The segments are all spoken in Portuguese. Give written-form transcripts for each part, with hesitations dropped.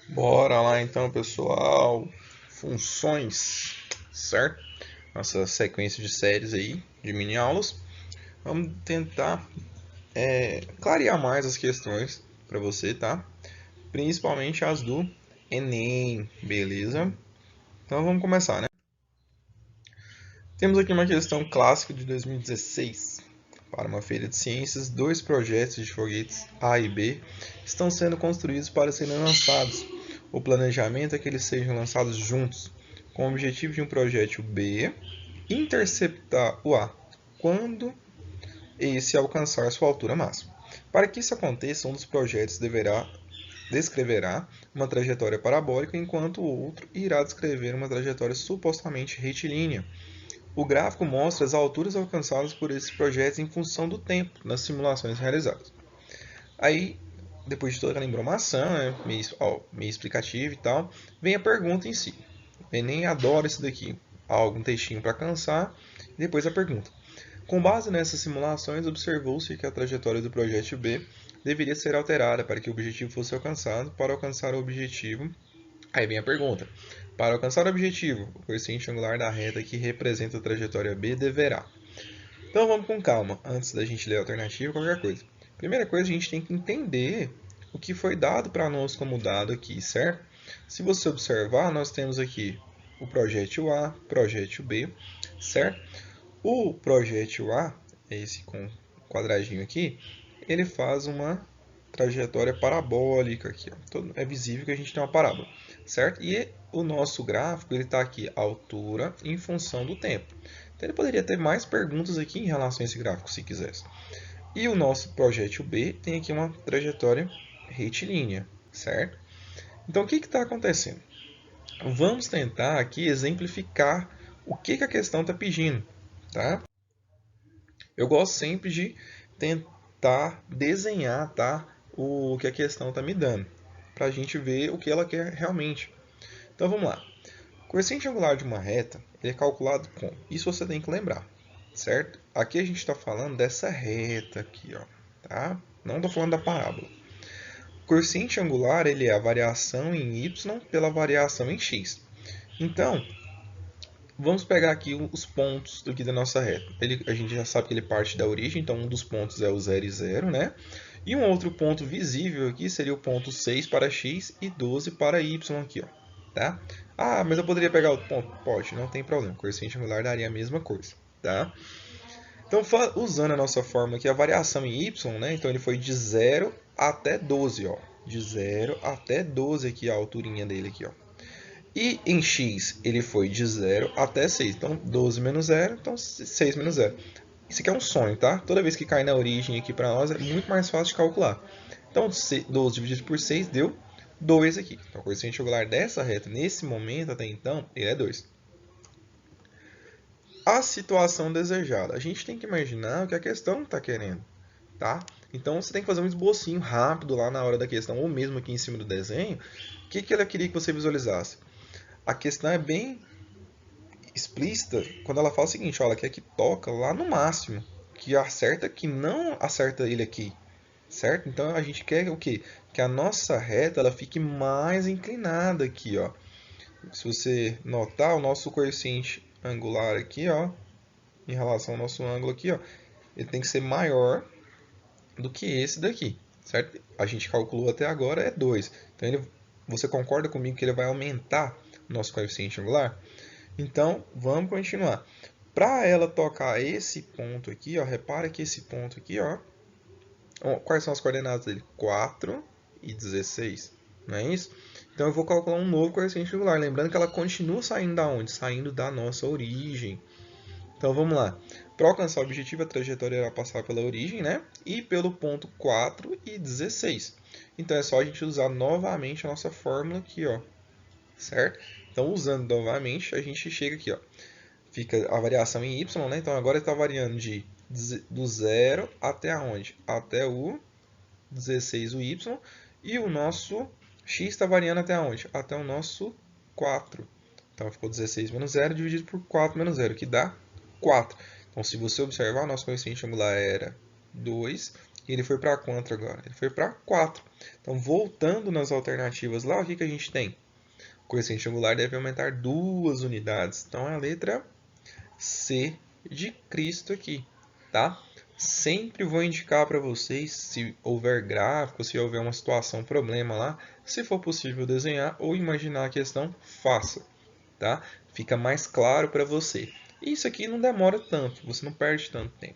Bora lá então, pessoal. Funções, certo? Nossa sequência de séries aí, de mini aulas. Vamos tentar clarear mais as questões para você, tá? Principalmente as do Enem, beleza? Então vamos começar, né? Temos aqui uma questão clássica de 2016. Para uma feira de ciências, dois projetos de foguetes A e B estão sendo construídos para serem lançados. O planejamento é que eles sejam lançados juntos, com o objetivo de um projétil B interceptar o A quando esse alcançar sua altura máxima. Para que isso aconteça, um dos projetos descreverá uma trajetória parabólica, enquanto o outro irá descrever uma trajetória supostamente retilínea. O gráfico mostra as alturas alcançadas por esses projetos em função do tempo nas simulações realizadas. Aí, depois de toda aquela embromação, né, meio explicativa e tal, vem a pergunta em si. O Enem adora isso daqui. Há algum textinho para cansar, e depois a pergunta. Com base nessas simulações, observou-se que a trajetória do projeto B deveria ser alterada para que o objetivo fosse alcançado. Para alcançar o objetivo, aí vem a pergunta. Para alcançar o objetivo, o coeficiente angular da reta que representa a trajetória B deverá. Então vamos com calma, antes da gente ler a alternativa, qualquer coisa. Primeira coisa, a gente tem que entender o que foi dado para nós como dado aqui, certo? Se você observar, nós temos aqui o projétil A, projétil B, certo? O projétil A, esse com quadradinho aqui, ele faz uma trajetória parabólica aqui. Ó. É visível que a gente tem uma parábola, certo? E o nosso gráfico ele está aqui, altura em função do tempo. Então ele poderia ter mais perguntas aqui em relação a esse gráfico, se quisesse. E o nosso projétil B tem aqui uma trajetória retilínea, certo? Então o que está acontecendo? Vamos tentar aqui exemplificar o que a questão está pedindo, tá? Eu gosto sempre de tentar desenhar, tá, o que a questão está me dando, para a gente ver o que ela quer realmente. Então vamos lá. O coeficiente angular de uma reta ele é calculado com. Isso você tem que lembrar, certo? Aqui a gente está falando dessa reta aqui, ó, tá? Não estou falando da parábola. O coeficiente angular ele é a variação em y pela variação em x. Então, vamos pegar aqui os pontos aqui da nossa reta. A gente já sabe que ele parte da origem, então um dos pontos é o 0 e 0, né? E um outro ponto visível aqui seria o ponto 6 para x e 12 para y aqui, ó, tá? Ah, mas eu poderia pegar outro ponto? Pode, não tem problema. O coeficiente angular daria a mesma coisa, tá? Então, usando a nossa fórmula aqui, a variação em y, né? Então ele foi de 0 até 12, ó. De 0 até 12 aqui a alturinha dele aqui, ó. E em x ele foi de 0 até 6. Então 12 menos 0, então 6 menos 0. Isso aqui é um sonho, tá? Toda vez que cai na origem aqui para nós é muito mais fácil de calcular. Então 12 dividido por 6 deu 2 aqui. Então o coeficiente angular dessa reta, nesse momento até então, ele é 2. A situação desejada. A gente tem que imaginar o que a questão está querendo, tá? Então você tem que fazer um esbocinho rápido lá na hora da questão, ou mesmo aqui em cima do desenho. O que ela queria que você visualizasse? A questão é bem explícita quando ela fala o seguinte, ó, ela quer que toca lá no máximo, que acerta que não acerta ele aqui, certo? Então a gente quer o quê? Que a nossa reta ela fique mais inclinada aqui, ó. Se você notar, o nosso coeficiente angular aqui, ó, em relação ao nosso ângulo aqui, ó, ele tem que ser maior do que esse daqui, certo? A gente calculou até agora é 2. Então você concorda comigo que ele vai aumentar o nosso coeficiente angular? Então, vamos continuar. Para ela tocar esse ponto aqui, ó, repara que esse ponto aqui, ó, quais são as coordenadas dele? 4 e 16, não é isso? Então eu vou calcular um novo coeficiente angular, lembrando que ela continua saindo da onde? Saindo da nossa origem. Então vamos lá. Para alcançar o objetivo, a trajetória irá passar pela origem, né? E pelo ponto 4 e 16. Então é só a gente usar novamente a nossa fórmula aqui, ó, certo? Então usando novamente, a gente chega aqui, ó. Fica a variação em y, né? Então agora está variando do 0 até onde? Até o 16 o y. E o nosso x está variando até onde? Até o nosso 4. Então ficou 16 menos 0 dividido por 4 menos 0, que dá 4. Então se você observar, o nosso coeficiente angular era 2 E ele foi para quanto agora? Ele foi para 4. Então, voltando nas alternativas lá, o que a gente tem? O coeficiente angular deve aumentar 2 unidades. Então, é a letra C de Cristo aqui, tá? Sempre vou indicar para vocês, se houver gráfico, se houver uma situação, problema lá, se for possível desenhar ou imaginar a questão, faça, tá? Fica mais claro para você. Isso aqui não demora tanto, você não perde tanto tempo.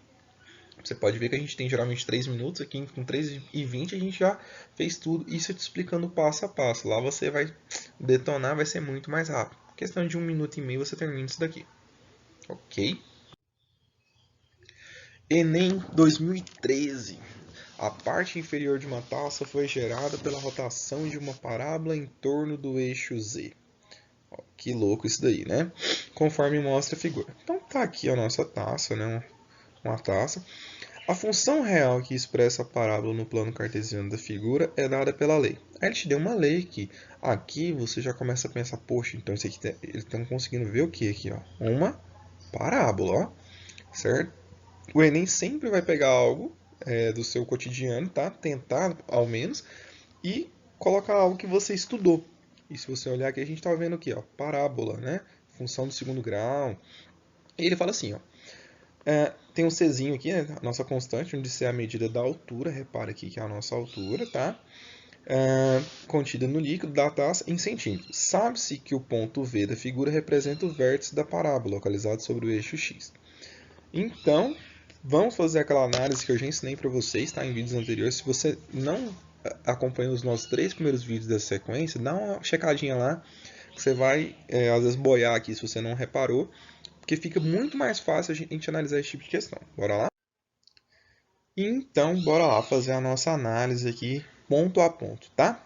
Você pode ver que a gente tem geralmente 3 minutos, aqui com 3:20 a gente já fez tudo, isso eu te explicando passo a passo. Lá você vai detonar, vai ser muito mais rápido. Questão de 1 minuto e meio você termina isso daqui, ok? Enem 2013. A parte inferior de uma taça foi gerada pela rotação de uma parábola em torno do eixo Z. Ó, que louco isso daí, né? Conforme mostra a figura. Então tá aqui a nossa taça, né? Uma taça. A função real que expressa a parábola no plano cartesiano da figura é dada pela lei. Aí ele te deu uma lei aqui. Aqui você já começa a pensar, poxa, então isso aqui eles estão conseguindo ver o que aqui, ó? Uma parábola, ó, certo? O Enem sempre vai pegar algo do seu cotidiano, tá? Tentar, ao menos, e colocar algo que você estudou. E se você olhar aqui, a gente está vendo aqui, ó, parábola, né? Função do segundo grau. E ele fala assim, ó, tem um Czinho aqui, né? A nossa constante, onde C é a medida da altura. Repara aqui que é a nossa altura, tá? Contida no líquido da taça em centímetros. Sabe-se que o ponto V da figura representa o vértice da parábola, localizado sobre o eixo X. Então, vamos fazer aquela análise que eu já ensinei para vocês, tá? Em vídeos anteriores. Se você não acompanhou os nossos 3 primeiros vídeos dessa sequência, dá uma checadinha lá, que você vai, às vezes, boiar aqui se você não reparou, porque fica muito mais fácil a gente analisar esse tipo de questão. Bora lá? Então, bora lá fazer a nossa análise aqui, ponto a ponto, tá?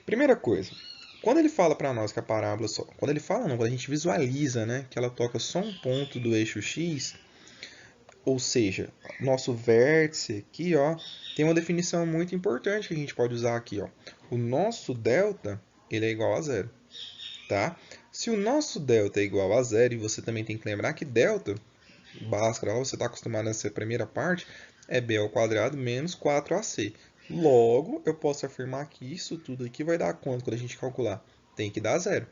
Primeira coisa, quando ele fala para nós que a parábola só... Quando ele fala não, quando a gente visualiza, né, que ela toca só um ponto do eixo X, ou seja, nosso vértice aqui, ó, tem uma definição muito importante que a gente pode usar aqui, ó. O nosso delta, ele é igual a zero, tá? Se o nosso delta é igual a zero, e você também tem que lembrar que delta, Bhaskara, você está acostumado nessa primeira parte, é b ao quadrado menos 4ac. Logo, eu posso afirmar que isso tudo aqui vai dar quanto quando a gente calcular? Tem que dar zero,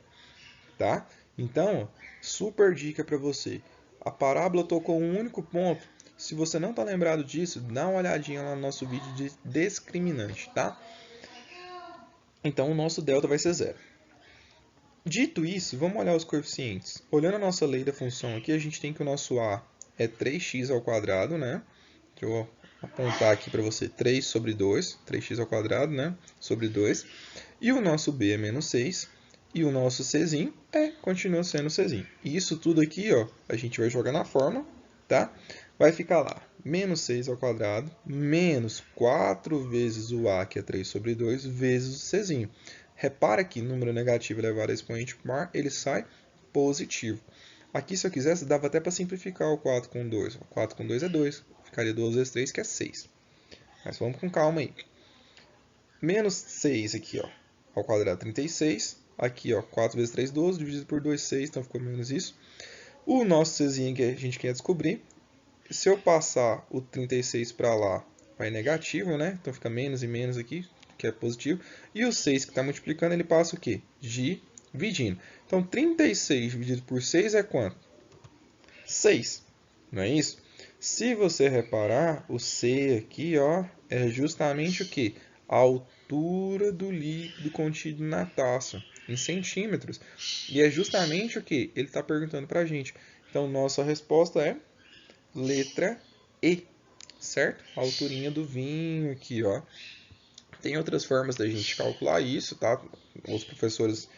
tá? Então, super dica para você. A parábola tocou um único ponto. Se você não está lembrado disso, dá uma olhadinha lá no nosso vídeo de discriminante, tá? Então, o nosso delta vai ser zero. Dito isso, vamos olhar os coeficientes. Olhando a nossa lei da função aqui, a gente tem que o nosso a é 3x ao quadrado, né? Deixa eu apontar aqui para você, 3 sobre 2, 3x ao quadrado, né? Sobre 2. E o nosso b é menos 6. E o nosso czinho continua sendo czinho. E isso tudo aqui, ó, a gente vai jogar na fórmula, tá? Vai ficar lá, menos 6 ao quadrado, menos 4 vezes o a, que é 3 sobre 2, vezes o czinho. Repara que número negativo elevado a expoente par, ele sai positivo. Aqui, se eu quisesse, dava até para simplificar o 4 com 2. O 4 com 2 é 2. Ficaria 2 vezes 3, que é 6. Mas vamos com calma aí. Menos 6 aqui, ó, ao quadrado, 36. Aqui, ó, 4 vezes 3, 12. Dividido por 2, 6. Então, ficou menos isso. O nosso czinho que a gente quer descobrir. Se eu passar o 36 para lá, vai negativo, né? Então, fica menos e menos aqui, que é positivo. E o 6 que está multiplicando, ele passa o quê? Dividindo. Então, 36 dividido por 6 é quanto? 6. Não é isso? Se você reparar, o C aqui, ó, é justamente o quê? A altura do líquido contido na taça, em centímetros. E é justamente o que ele está perguntando para a gente. Então, nossa resposta é letra E, certo? A alturinha do vinho aqui, ó. Tem outras formas da gente calcular isso, tá? Os professores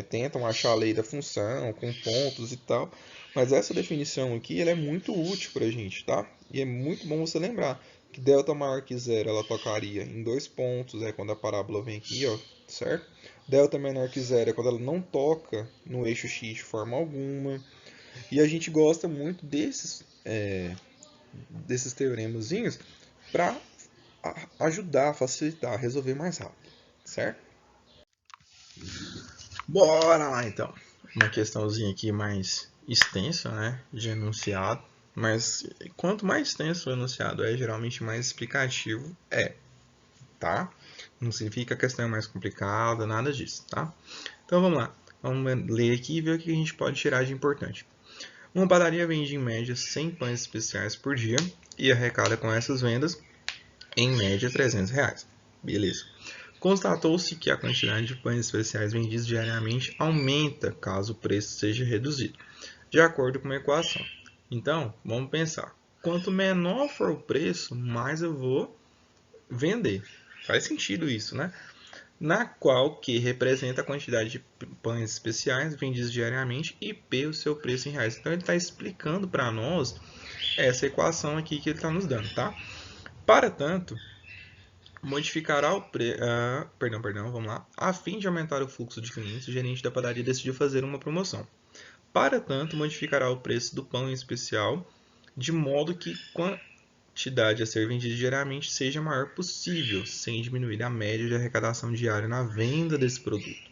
tentam achar a lei da função com pontos e tal, mas essa definição aqui ela é muito útil para a gente, tá? E é muito bom você lembrar que delta maior que zero ela tocaria em 2 pontos, quando a parábola vem aqui, ó, certo? Delta menor que zero é quando ela não toca no eixo x de forma alguma. E a gente gosta muito desses teoremazinhos para ajudar, facilitar, resolver mais rápido, certo? Bora lá então. Uma questãozinha aqui mais extensa, né? De enunciado, mas quanto mais extenso o enunciado é, geralmente mais explicativo é, tá? Não significa que a questão é mais complicada, nada disso, tá? Então vamos lá, vamos ler aqui e ver o que a gente pode tirar de importante. Uma padaria vende em média 100 pães especiais por dia e arrecada com essas vendas, em média, R$ 300. Beleza. Constatou-se que a quantidade de pães especiais vendidos diariamente aumenta caso o preço seja reduzido, de acordo com uma equação. Então, vamos pensar. Quanto menor for o preço, mais eu vou vender. Faz sentido isso, né? Na qual Q representa a quantidade de pães especiais vendidos diariamente e P o seu preço em reais. Então ele está explicando para nós essa equação aqui que ele está nos dando, tá? Para tanto, modificará o vamos lá. A fim de aumentar o fluxo de clientes, o gerente da padaria decidiu fazer uma promoção. Para tanto, modificará o preço do pão em especial, de modo que quantidade a ser vendida diariamente seja a maior possível, sem diminuir a média de arrecadação diária na venda desse produto.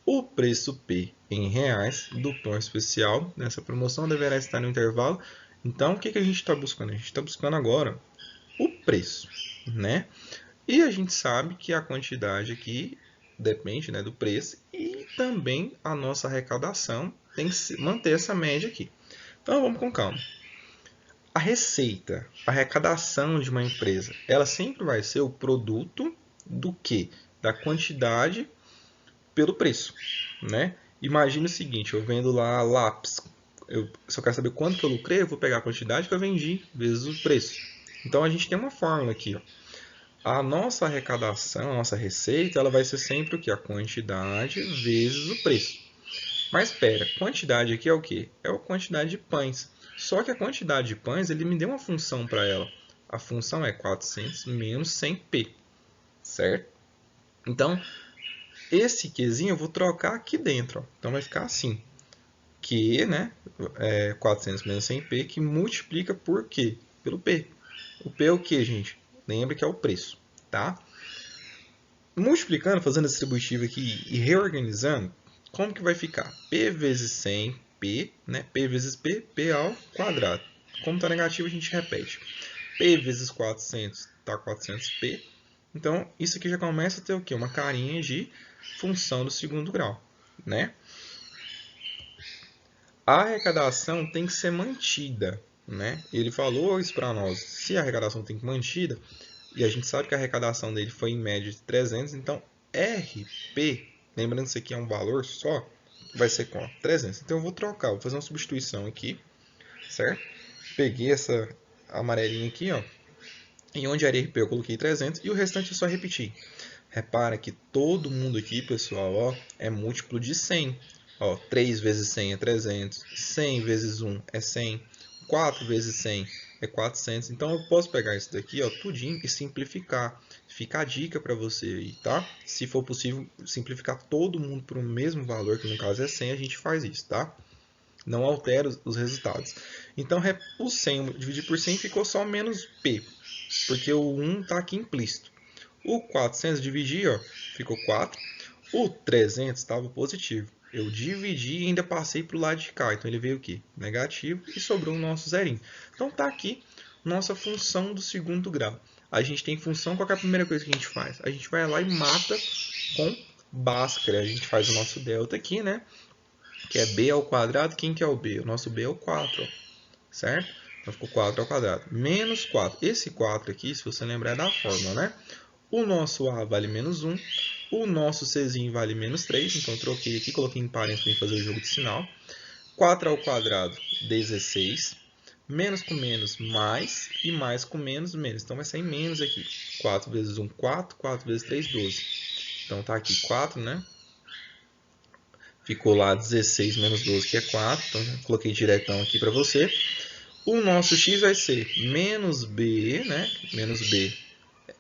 O preço P em reais do pão especial nessa promoção deverá estar no intervalo. Então, o que a gente está buscando? A gente está buscando agora o preço, né? E a gente sabe que a quantidade aqui depende, né, do preço e também a nossa arrecadação tem que manter essa média aqui. Então vamos com calma. A receita, a arrecadação de uma empresa, ela sempre vai ser o produto do quê? Da quantidade pelo preço, né? Imagina o seguinte, eu vendo lá lápis, se eu quero saber quanto que eu lucrei, eu vou pegar a quantidade que eu vendi vezes o preço. Então a gente tem uma fórmula aqui, ó. A nossa arrecadação, a nossa receita, ela vai ser sempre o que? A quantidade vezes o preço. Mas espera, quantidade aqui é o quê? É a quantidade de pães. Só que a quantidade de pães, ele me deu uma função para ela. A função é 400 menos 100p, certo? Então, esse Qzinho eu vou trocar aqui dentro. Ó. Então, vai ficar assim. Q, né? 400 menos 100p, que multiplica por quê? Pelo P. O P é o que, gente? Lembra que é o preço, tá? Multiplicando, fazendo a distributiva aqui e reorganizando, como que vai ficar? P vezes 100, P, né? P vezes P, P ao quadrado. Como está negativo, a gente repete. P vezes 400 está 400P. Então, isso aqui já começa a ter o quê? Uma carinha de função do segundo grau, né? A arrecadação tem que ser mantida, né? Ele falou isso para nós. Se a arrecadação tem que ser mantida, e a gente sabe que a arrecadação dele foi em média de 300, então RP, lembrando que isso aqui é um valor só, vai ser com 300. Então eu vou trocar, vou fazer uma substituição aqui, certo? Peguei essa amarelinha aqui, ó, e onde era RP eu coloquei 300 e o restante é só repetir. Repara que todo mundo aqui, pessoal, ó, é múltiplo de 100. Ó, 3 vezes 100 é 300, 100 vezes 1 é 100, 4 vezes 100 é 400. Então, eu posso pegar isso daqui, ó, tudinho e simplificar. Fica a dica para você aí, tá? Se for possível simplificar todo mundo para o mesmo valor, que no caso é 100, a gente faz isso, tá? Não altera os resultados. Então, o 100 dividido por 100 ficou só menos P, porque o 1 está aqui implícito. O 400 dividir, ó, ficou 4. O 300 estava positivo. Eu dividi e ainda passei para o lado de cá. Então ele veio aqui, negativo, e sobrou o nosso zerinho. Então está aqui nossa função do segundo grau. A gente tem função, qual é a primeira coisa que a gente faz? A gente vai lá e mata com Bhaskara. A gente faz o nosso delta aqui, né? Que é b ao quadrado. Quem que é o b? O nosso b é o 4, ó, certo? Então ficou 4 ao quadrado. Menos 4. Esse 4 aqui, se você lembrar, é da fórmula, né? O nosso A vale menos 1. O nosso Czinho vale menos 3. Então, eu troquei aqui, coloquei em parênteses para fazer o jogo de sinal. 4 ao quadrado, 16. Menos com menos, mais. E mais com menos, menos. Então, vai sair menos aqui. 4 vezes 1, 4. 4 vezes 3, 12. Então, tá aqui 4, né? Ficou lá 16 menos 12, que é 4. Então, já coloquei diretão aqui para você. O nosso x vai ser menos b, né? Menos b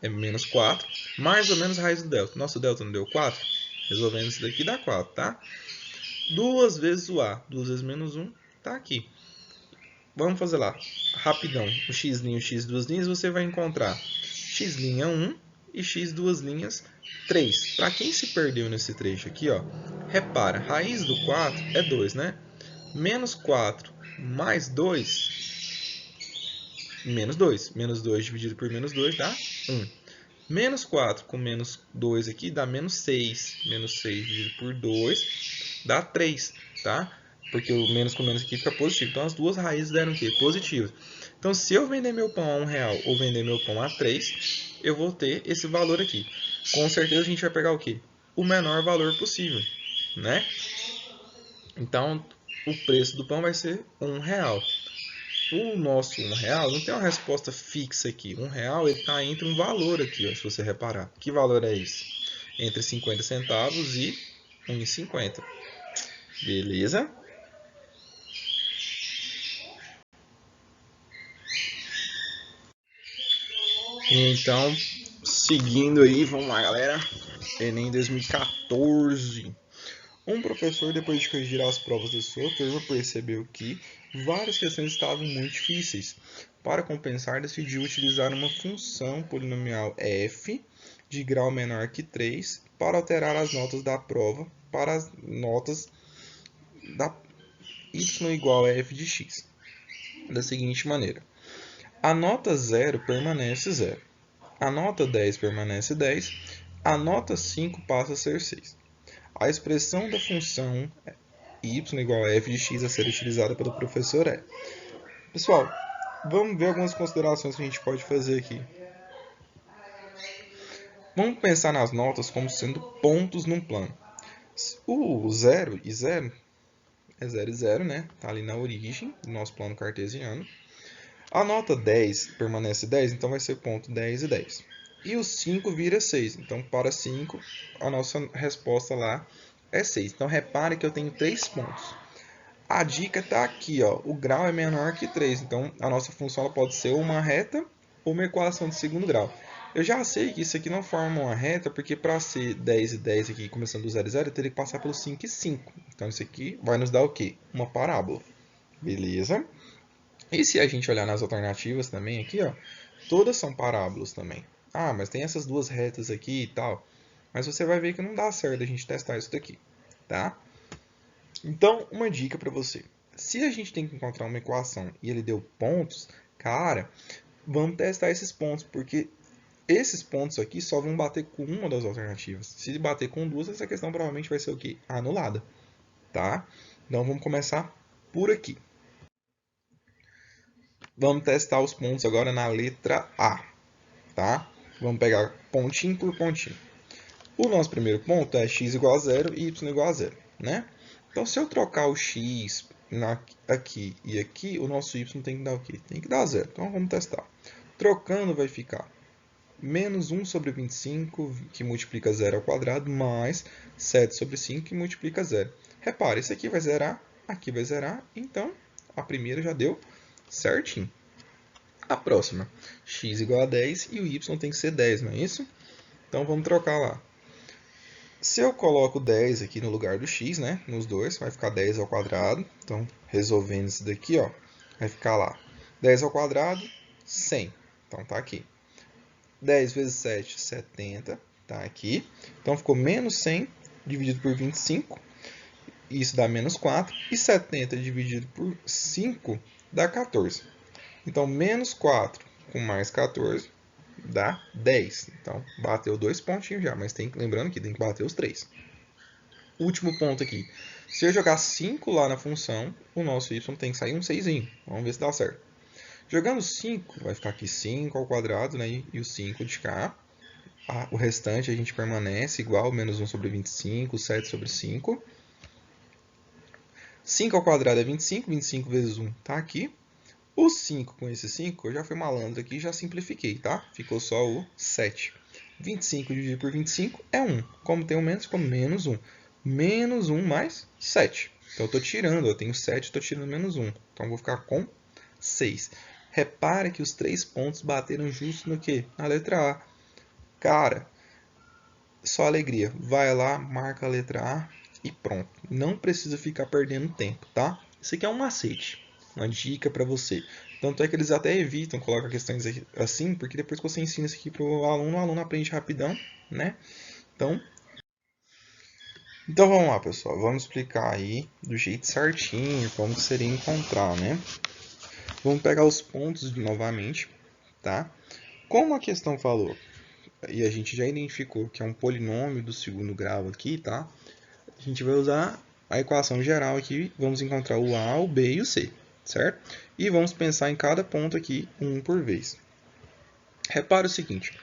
é menos 4, mais ou menos a raiz do delta. Nosso delta não deu 4? Resolvendo isso daqui dá 4, tá? 2 vezes o a, 2 vezes menos 1, tá aqui. Vamos fazer lá, rapidão. O x' e o x duas linhas, você vai encontrar x' 1 e x duas linhas 3. Para quem se perdeu nesse trecho aqui, ó, repara, raiz do 4 é 2, né? Menos 4 mais 2 menos 2. Menos 2 dividido por menos 2 dá 1. Menos 4 com menos 2 aqui dá menos 6. Menos 6 dividido por 2 dá 3, tá? Porque o menos com menos aqui fica positivo. Então, as duas raízes deram o quê? Positivas. Então, se eu vender meu pão a R$ 1 ou vender meu pão a 3, eu vou ter esse valor aqui. Com certeza, a gente vai pegar o quê? O menor valor possível, né? Então, o preço do pão vai ser R$ 1. O nosso R$ 1 não tem uma resposta fixa aqui. R$ 1 ele está entre um valor aqui, ó, se você reparar. Que valor é esse? Entre 50 centavos e 1,50. Beleza? Então, seguindo aí, vamos lá, galera. Enem 2014. Um professor, depois de corrigir as provas da sua turma, percebeu que várias questões estavam muito difíceis. Para compensar, decidiu utilizar uma função polinomial f de grau menor que 3 para alterar as notas da prova para as notas da y igual a f de x. Da seguinte maneira: a nota 0 permanece 0, a nota 10 permanece 10, a nota 5 passa a ser 6. A expressão da função y igual a f de x a ser utilizada pelo professor é... Pessoal, vamos ver algumas considerações que a gente pode fazer aqui. Vamos pensar nas notas como sendo pontos num plano. O 0 e 0 é 0 e 0, né? Está ali na origem do nosso plano cartesiano. A nota 10 permanece 10, então vai ser ponto 10 e 10. E o 5 vira 6, então para 5 a nossa resposta lá é 6. Então repare que eu tenho 3 pontos. A dica está aqui, ó, o grau é menor que 3, então a nossa função ela pode ser uma reta ou uma equação de segundo grau. Eu já sei que isso aqui não forma uma reta, porque para ser 10 e 10 aqui, começando do 0 e 0, eu teria que passar pelo 5 e 5. Então isso aqui vai nos dar o quê? Uma parábola. Beleza? E se a gente olhar nas alternativas também aqui, ó, todas são parábolas também. Ah, mas tem essas duas retas aqui e tal. Mas você vai ver que não dá certo a gente testar isso daqui, tá? Então, uma dica para você. Se a gente tem que encontrar uma equação e ele deu pontos, cara, vamos testar esses pontos, porque esses pontos aqui só vão bater com uma das alternativas. Se bater com duas, essa questão provavelmente vai ser o quê? Anulada, tá? Então, vamos começar por aqui. Vamos testar os pontos agora na letra A, tá? Vamos pegar pontinho por pontinho. O nosso primeiro ponto é x igual a 0 e y igual a 0, né? Então, se eu trocar o x aqui e aqui, o nosso y tem que dar o quê? Tem que dar 0. Então, vamos testar. Trocando, vai ficar menos 1 sobre 25, que multiplica 0 ao quadrado, mais 7 sobre 5, que multiplica 0. Repare, isso aqui vai zerar, aqui vai zerar, então a primeira já deu certinho. A próxima, x igual a 10 e o y tem que ser 10, não é isso? Então, vamos trocar lá. Se eu coloco 10 aqui no lugar do x, né, nos dois, vai ficar 10 ao quadrado. Então, resolvendo isso daqui, ó, vai ficar lá 10 ao quadrado, 100. Então, tá aqui. 10 vezes 7, 70. Tá aqui. Então, ficou menos 100 dividido por 25. Isso dá menos 4. E 70 dividido por 5 dá 14. Então, menos 4 com mais 14 dá 10. Então, bateu 2 pontinhos já, mas lembrando que tem que bater os 3. Último ponto aqui. Se eu jogar 5 lá na função, o nosso y tem que sair um 6. Vamos ver se dá certo. Jogando 5, vai ficar aqui 5 ao quadrado, né? E o 5 de cá. O restante a gente permanece igual, menos 1 sobre 25, 7 sobre 5. 5 ao quadrado é 25, 25 vezes 1 está aqui. O 5 com esse 5, eu já fui malandro aqui e já simplifiquei, tá? Ficou só o 7. 25 dividido por 25 é 1. Como tem um menos, ficou menos 1. Menos 1 mais 7. Então, eu estou tirando, eu tenho 7, estou tirando menos 1. Então, eu vou ficar com 6. Repare que os 3 pontos bateram justo no quê? Na letra A. Cara, só alegria. Vai lá, marca a letra A e pronto. Não precisa ficar perdendo tempo, tá? Isso aqui é um macete. Uma dica para você. Tanto é que eles até evitam colocar questões assim, porque depois que você ensina isso aqui para o aluno aprende rapidão, né? Então vamos lá, pessoal. Vamos explicar aí do jeito certinho como seria encontrar, né? Vamos pegar os pontos novamente, tá? Como a questão falou, e a gente já identificou que é um polinômio do segundo grau aqui, tá? A gente vai usar a equação geral aqui, vamos encontrar o A, o B e o C, certo? E vamos pensar em cada ponto aqui, um por vez. Repara o seguinte,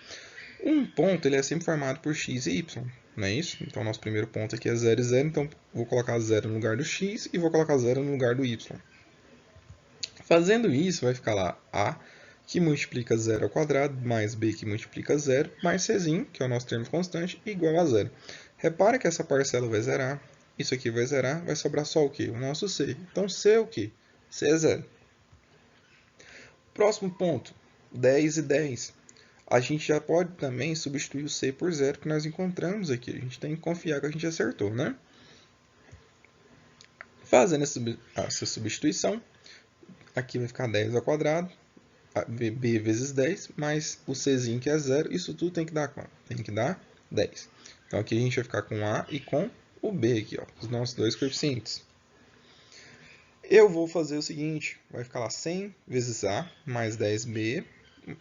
um ponto ele é sempre formado por x e y, não é isso? Então, nosso primeiro ponto aqui é 0 e 0, então vou colocar 0 no lugar do x e vou colocar 0 no lugar do y. Fazendo isso, vai ficar lá A, que multiplica 0 ao quadrado, mais B, que multiplica 0, mais Czinho, que é o nosso termo constante, igual a 0. Repara que essa parcela vai zerar, isso aqui vai zerar, vai sobrar só o quê? O nosso C. Então, C é o quê? C é 0. Próximo ponto, 10 e 10. A gente já pode também substituir o C por 0 que nós encontramos aqui. A gente tem que confiar que a gente acertou, né? Fazendo essa substituição, aqui vai ficar 10 ao quadrado, b vezes 10, mais o Czinho que é 0, isso tudo tem que dar quanto? Tem que dar 10. Então aqui a gente vai ficar com A e com o B aqui, ó, os nossos dois coeficientes. Eu vou fazer o seguinte, vai ficar lá 100 vezes A mais 10B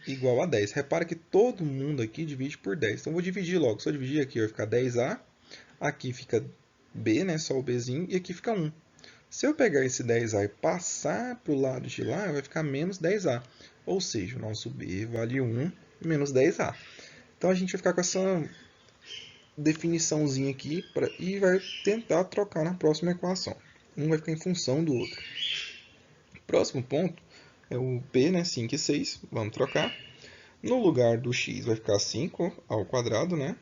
igual a 10. Repara que todo mundo aqui divide por 10. Então, eu vou dividir logo. Se eu dividir aqui, vai ficar 10A. Aqui fica B, né? Só o Bzinho. E aqui fica 1. Se eu pegar esse 10A e passar para o lado de lá, vai ficar menos 10A. Ou seja, o nosso B vale 1 menos 10A. Então, a gente vai ficar com essa definiçãozinha aqui e vai tentar trocar na próxima equação. Um vai ficar em função do outro. Próximo ponto é o P, né? 5 e 6. Vamos trocar. No lugar do x vai ficar 5 ao quadrado, né?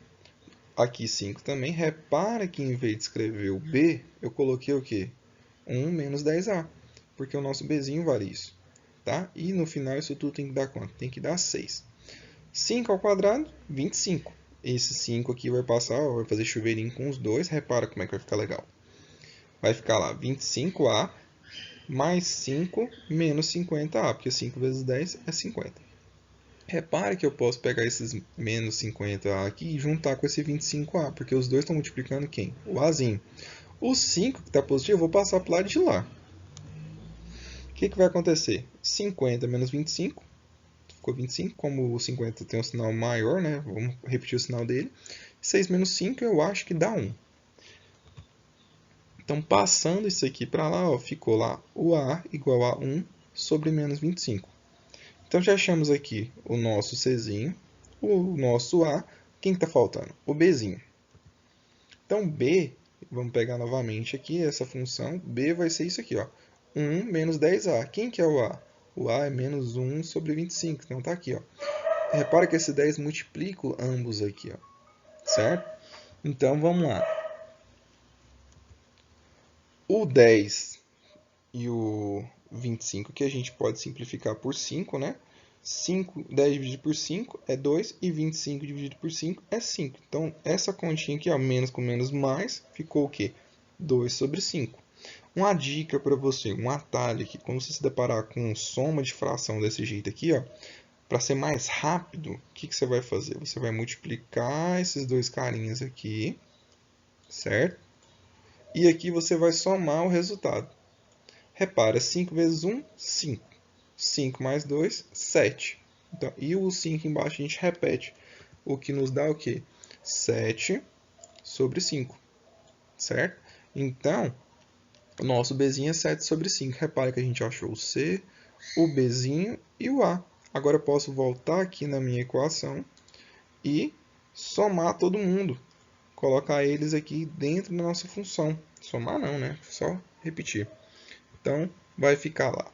Aqui 5 também. Repara que em vez de escrever o B, eu coloquei o quê? 1 menos 10A. Porque o nosso Bzinho vale isso. Tá? E no final isso tudo tem que dar quanto? Tem que dar 6. 5 ao quadrado, 25. Esse 5 aqui vai passar, ó, vai fazer chuveirinho com os dois. Repara como é que vai ficar legal. Vai ficar lá 25A mais 5 menos 50A, porque 5 vezes 10 é 50. Repare que eu posso pegar esses menos 50A aqui e juntar com esse 25A, porque os dois estão multiplicando quem? O Azinho. O 5 que está positivo, eu vou passar para o lado de lá. O que vai acontecer? 50 menos 25, ficou 25, como o 50 tem um sinal maior, né? Vamos repetir o sinal dele. 6 menos 5 eu acho que dá 1. Então, passando isso aqui para lá, ó, ficou lá o A igual a 1 sobre menos 25. Então, já achamos aqui o nosso Czinho, o nosso A. Quem está faltando? O Bzinho. Então, B, vamos pegar novamente aqui essa função. B vai ser isso aqui, ó, 1 menos 10A. Quem que é o A? O A é menos 1 sobre 25. Então, está aqui, ó. Repara que esse 10 multiplica ambos aqui, ó, certo? Então, vamos lá. O 10 e o 25 que a gente pode simplificar por 5, né? 10 dividido por 5 é 2 e 25 dividido por 5 é 5. Então, essa continha aqui, ó, menos com menos mais, ficou o quê? 2 sobre 5. Uma dica para você, um atalho aqui, quando você se deparar com soma de fração desse jeito aqui, ó, para ser mais rápido, o que você vai fazer? Você vai multiplicar esses dois carinhas aqui, certo? E aqui você vai somar o resultado. Repara, 5 vezes 1, 5. 5 mais 2, 7. Então, e o 5 embaixo a gente repete. O que nos dá o quê? 7 sobre 5. Certo? Então, o nosso Bzinho é 7 sobre 5. Repara que a gente achou o C, o Bzinho e o A. Agora eu posso voltar aqui na minha equação e somar todo mundo. Colocar eles aqui dentro da nossa função. Somar não, né? Só repetir. Então, vai ficar lá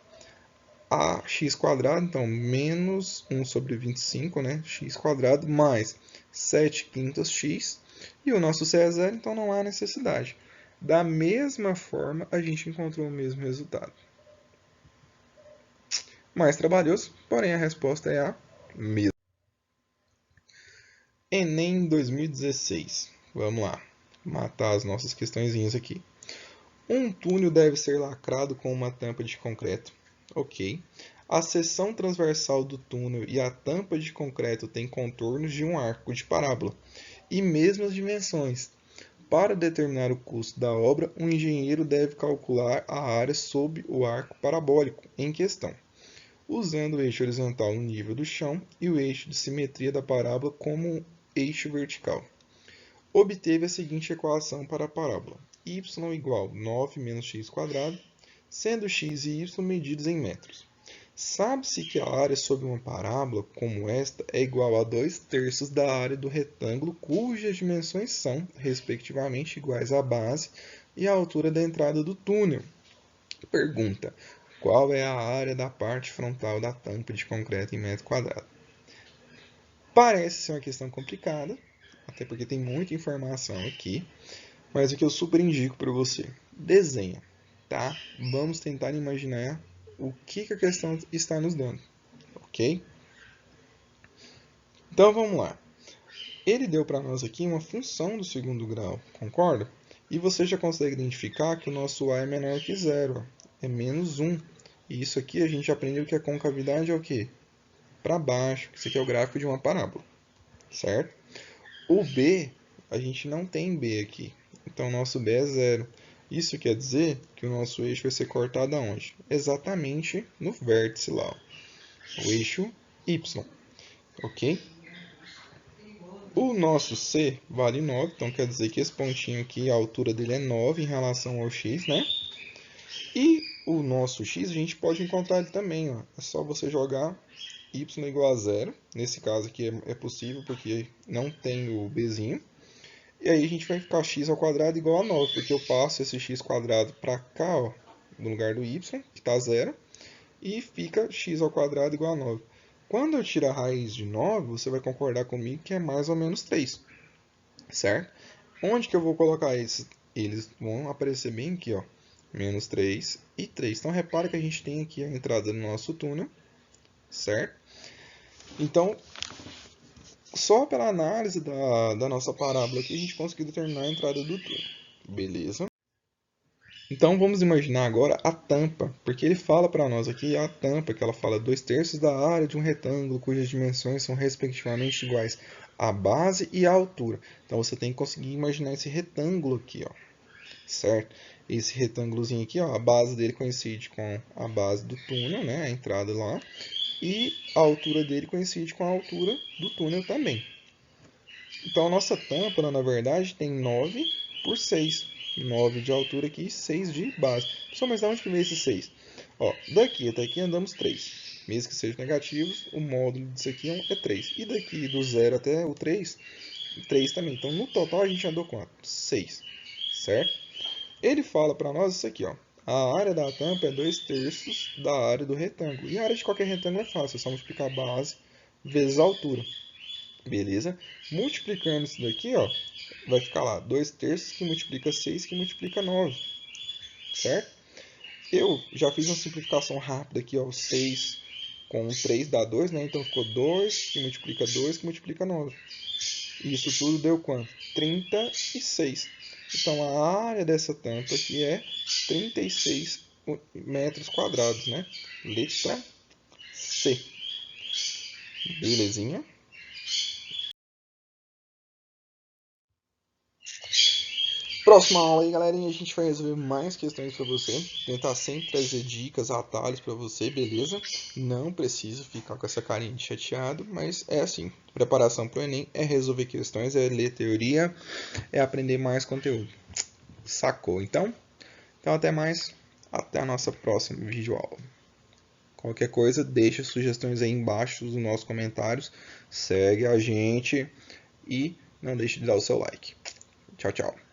ax², então, menos 1 sobre 25, né? x², mais 7 quintos x. E o nosso C é 0, então não há necessidade. Da mesma forma, a gente encontrou o mesmo resultado. Mais trabalhoso, porém a resposta é a mesma. Enem 2016. Vamos lá, matar as nossas questõezinhas aqui. Um túnel deve ser lacrado com uma tampa de concreto. Ok. A seção transversal do túnel e a tampa de concreto têm contornos de um arco de parábola e mesmas dimensões. Para determinar o custo da obra, um engenheiro deve calcular a área sob o arco parabólico em questão. usando o eixo horizontal no nível do chão e o eixo de simetria da parábola como eixo vertical. Obteve a seguinte equação para a parábola: y igual 9 menos x², sendo x e y medidos em metros. Sabe-se que a área sobre uma parábola como esta é igual a 2/3 da área do retângulo, cujas dimensões são, respectivamente, iguais à base e à altura da entrada do túnel. Pergunta: qual é a área da parte frontal da tampa de concreto em metro quadrado? Parece ser uma questão complicada, até porque tem muita informação aqui, mas o que eu super indico para você: desenha, tá? Vamos tentar imaginar o que a questão está nos dando, ok? Então vamos lá. Ele deu para nós aqui uma função do segundo grau, concorda? E você já consegue identificar que o nosso a é menor que zero, é menos 1. E isso aqui a gente aprendeu que a concavidade é o quê? Para baixo, que isso aqui é o gráfico de uma parábola, certo? O b, a gente não tem b aqui, então o nosso b é zero. Isso quer dizer que o nosso eixo vai ser cortado aonde? Exatamente no vértice lá, ó, o eixo y, ok? O nosso c vale 9, então quer dizer que esse pontinho aqui, a altura dele é 9 em relação ao x, né? E o nosso x a gente pode encontrar ele também, ó. É só você jogar y igual a zero. Nesse caso aqui é possível porque não tem o bzinho. E aí a gente vai ficar x² igual a 9, porque eu passo esse x² para cá, ó, no lugar do y, que está zero, e fica x² igual a 9. Quando eu tirar a raiz de 9, você vai concordar comigo que é mais ou menos 3, certo? Onde que eu vou colocar eles? Eles vão aparecer bem aqui, ó, menos 3 e 3. Então, repara que a gente tem aqui a entrada do nosso túnel, certo? Então, só pela análise da nossa parábola aqui, a gente conseguiu determinar a entrada do túnel. Beleza? Então, vamos imaginar agora a tampa, porque ele fala para nós aqui a tampa, que ela fala 2/3 da área de um retângulo, cujas dimensões são respectivamente iguais à base e à altura. Então, você tem que conseguir imaginar esse retângulo aqui, ó, certo? Esse retângulozinho aqui, ó, a base dele coincide com a base do túnel, né, a entrada lá, e a altura dele coincide com a altura do túnel também. Então, a nossa tampa, na verdade, tem 9 por 6. 9 de altura aqui e 6 de base. Pessoal, mas de onde que veio esse 6? Ó, daqui até aqui andamos 3. Mesmo que sejam negativos, o módulo disso aqui é 3. E daqui do 0 até o 3, 3 também. Então, no total, a gente andou quanto? 6. Certo? Ele fala para nós isso aqui, ó. A área da tampa é 2/3 da área do retângulo. E a área de qualquer retângulo é fácil, é só multiplicar a base vezes a altura. Beleza? Multiplicando isso daqui, ó, vai ficar lá 2/3 que multiplica 6 que multiplica 9. Certo? Eu já fiz uma simplificação rápida aqui, ó, 6 com 3 dá 2, né? Então ficou 2 que multiplica 2 que multiplica 9. E isso tudo deu quanto? 36. Então a área dessa tampa aqui é 36 metros quadrados, né? Letra C. Belezinha? Próxima aula aí, galerinha, a gente vai resolver mais questões para você, tentar sempre trazer dicas, atalhos para você, beleza? Não precisa ficar com essa carinha de chateado, mas é assim, preparação para o Enem é resolver questões, é ler teoria, é aprender mais conteúdo. Sacou? Então até mais, até a nossa próxima videoaula. Qualquer coisa, deixa sugestões aí embaixo nos nossos comentários, segue a gente e não deixe de dar o seu like. Tchau, tchau.